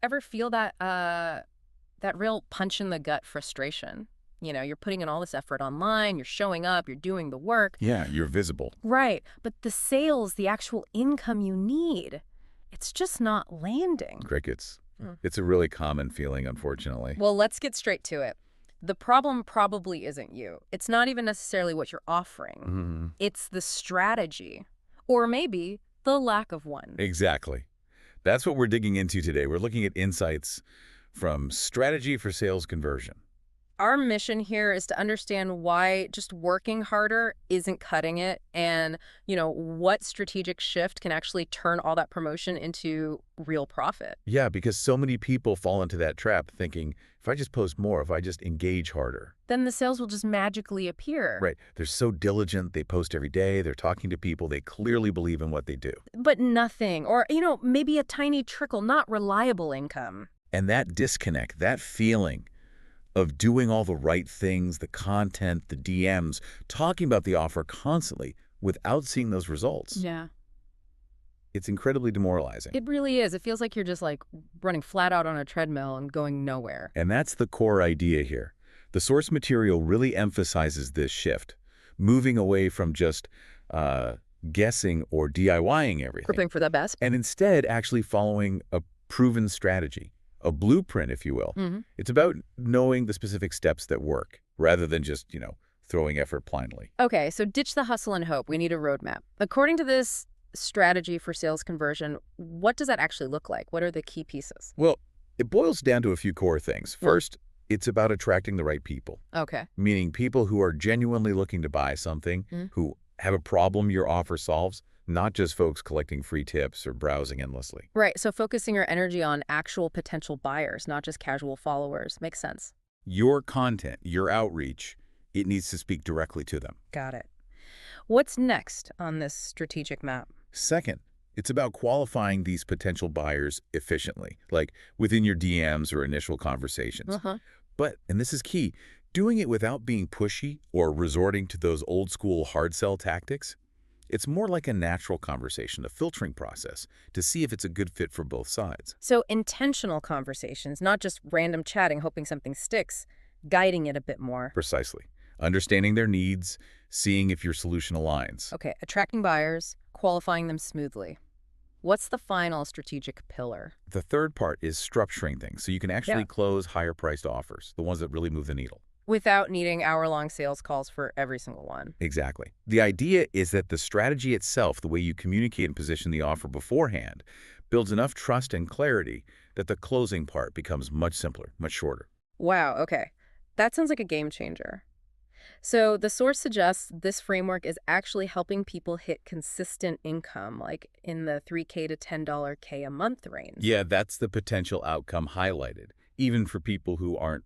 ever feel that real punch in the gut frustration? You're putting in all this effort online, you're showing up, you're doing the work. Yeah, you're visible. Right. But the sales, the actual income you need, it's just not landing. Crickets. Mm. It's a really common feeling, unfortunately. Well, let's get straight to it. The problem probably isn't you. It's not even necessarily what you're offering. It's the strategy, or maybe the lack of one. Exactly. That's what we're digging into today. We're looking at insights from strategy for sales conversion. Our mission here is to understand why just working harder isn't cutting it and, what strategic shift can actually turn all that promotion into real profit. Yeah, because so many people fall into that trap thinking, if I just post more, if I just engage harder. Then the sales will just magically appear. Right. They're so diligent. They post every day. They're talking to people. They clearly believe in what they do. But nothing, or, maybe a tiny trickle, not reliable income. And that disconnect, that feeling of doing all the right things, the content, the DMs, talking about the offer constantly without seeing those results. Yeah. It's incredibly demoralizing. It really is. It feels like you're just running flat out on a treadmill and going nowhere. And that's the core idea here. The source material really emphasizes this shift, moving away from just guessing or DIYing everything. Hoping for the best. And instead actually following a proven strategy, a blueprint, if you will. It's about knowing the specific steps that work rather than just, throwing effort blindly. Okay, so ditch the hustle and hope. We need a roadmap. According to this strategy for sales conversion, what does that actually look like? What are the key pieces? Well, it boils down to a few core things. First, it's about attracting the right people, Okay. meaning people who are genuinely looking to buy something, who have a problem your offer solves, not just folks collecting free tips or browsing endlessly. Right, so focusing your energy on actual potential buyers, not just casual followers. Makes sense. Your content, your outreach, it needs to speak directly to them. Got it. What's next on this strategic map? Second, it's about qualifying these potential buyers efficiently, like within your DMs or initial conversations. But, and this is key, doing it without being pushy or resorting to those old school hard sell tactics. It's more like a natural conversation, a filtering process, to see if it's a good fit for both sides. So intentional conversations, not just random chatting, hoping something sticks, guiding it a bit more. Precisely. Understanding their needs, seeing if your solution aligns. Okay, attracting buyers, qualifying them smoothly. What's the final strategic pillar? The third part is structuring things so you can actually close higher-priced offers, the ones that really move the needle. Without needing hour-long sales calls for every single one. Exactly. The idea is that the strategy itself, the way you communicate and position the offer beforehand, builds enough trust and clarity that the closing part becomes much simpler, much shorter. Wow, okay. That sounds like a game changer. So the source suggests this framework is actually helping people hit consistent income, like in the $3K to $10K a month range. Yeah, that's the potential outcome highlighted, even for people who aren't,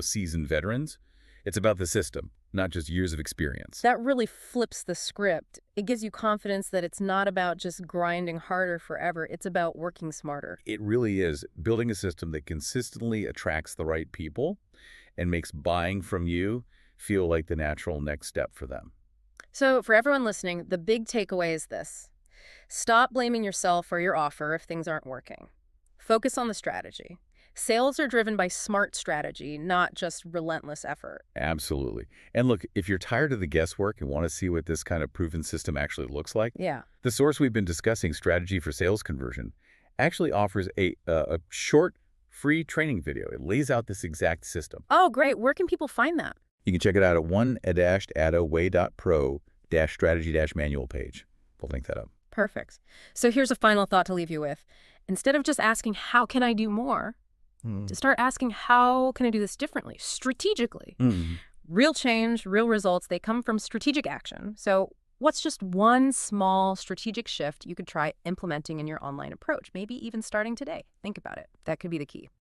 seasoned veterans. It's about the system, not just years of experience. That really flips the script. It gives you confidence that it's not about just grinding harder forever. It's about working smarter. It really is building a system that consistently attracts the right people and makes buying from you feel like the natural next step for them. So for everyone listening, the big takeaway is this. Stop blaming yourself or your offer if things aren't working. Focus on the strategy. Sales are driven by smart strategy, not just relentless effort. Absolutely. And look, if you're tired of the guesswork and want to see what this kind of proven system actually looks like, Yeah. the source we've been discussing, Strategy for Sales Conversion, actually offers a short, free training video. It lays out this exact system. Oh, great. Where can people find that? You can check it out at one-adaway.pro-strategy-manual page. We'll link that up. Perfect. So here's a final thought to leave you with. Instead of just asking, how can I do more? To start asking, how can I do this differently, strategically? Real change, real results, they come from strategic action. So what's just one small strategic shift you could try implementing in your online approach? Maybe even starting today. Think about it. That could be the key.